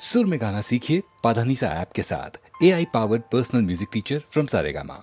सुर में गाना सीखिए पाधानीसा ऐप के साथ। AI powered personal music teacher from Saregama.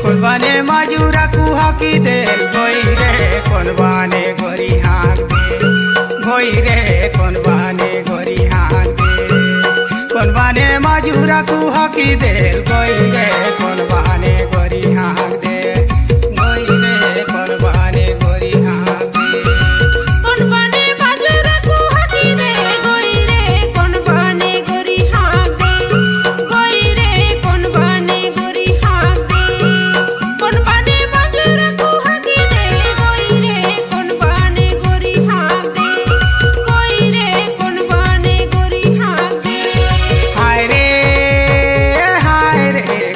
कोनबाने माजुरा कुहा की दे भोई रे कोनबाने गोरी हाथ दे भोई रे कोनबाने गोरी हाथ दे कोनबाने माजुरा कुहा की दे भोई रे कोनबाने गोरी हाथ दे भोई रे कोनबाने गोरी हाथ दे कोनबाने माजुरा कुहा की दे गोई रे कोनबाने गोरी हाथ दे गोई रे कोनबाने गोरी हाथ दे कोनबाने माजुरा कुहा की दे गोई रे कोनबाने गोरी हाथ दे गोई रे कोनबाने गोरी हाथ दे हाय रे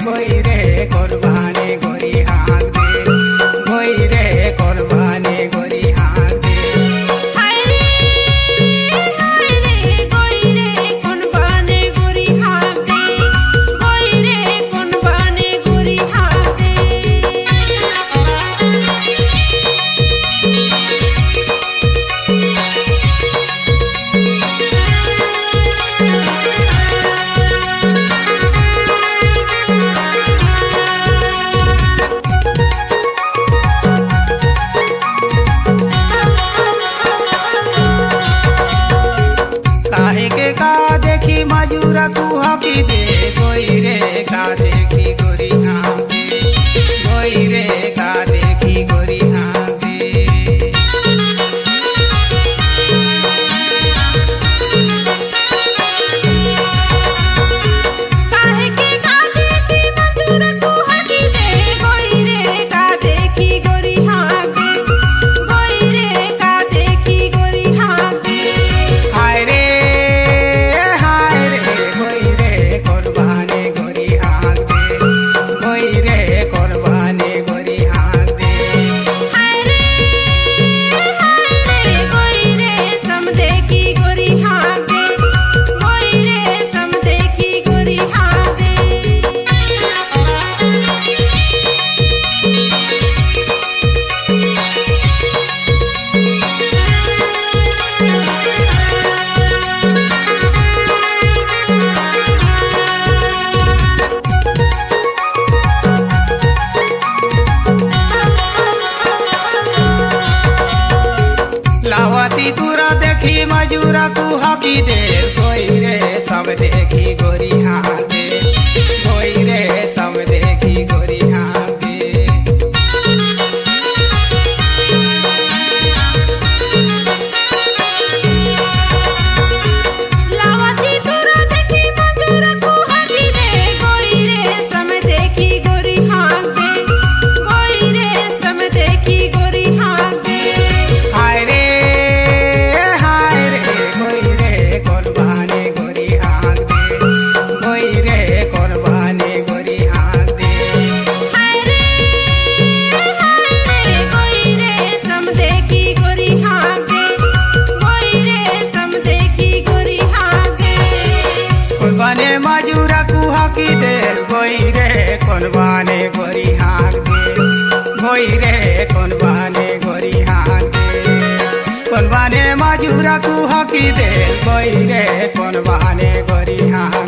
गोई रे कोनबाने गोरी हाथ दे गोई रे कोनबाने गोरी हाथ दे हाय रे गोई रे कोनबाने गोरी हाथ दे गोई रे कोनबाने गोरी हाथ दे काहे के का देखी मजूरा कुहा की दे गोई रे का देखी गोरी हाँ दे गोई रे का देखी गोरी हाँ दे काहे के का देखी मजूरा कुहा की दे गोई रे का देखी गोरी हाथ दे गोई रे का देखी गोरी हाथ दे हाय रे गोई रे कोनबाने गोरी हाँ दे गोई रे कोनबाने गोरी हाँ दे हाय रे गोई रे सम देखी गोरी हाथ दे गोई रे सम देखी गोरी हाथ दे लावती तुरा देखी मजूरा कुहा की दे गोई रे सब देखी गोरी हाँ दे गोई रे सब देखी गोरी हाँ दे लावती तुरा देखी मजूरा कुहा की दे गोई रे सम देखी गोरी हाथ दे गोई रे सम देखी गोरी हाथ दे हाय रे गोई रे कोनबाने गोरी हाँ दे गोई रे कोनबाने गोरी हाँ दे हाय रे गोई रे सम देखी गोरी हाथ दे गोई रे सम देखी गोरी हाथ दे कोनबाने मजूरा कुहा की दे गोई रे कोनबाने गोरी हाँ दे गोई रे कोनबाने गोरी हाँ दे कोनबाने मजूरा कुहा की दे गोई रे कोनबाने गोरी हाँ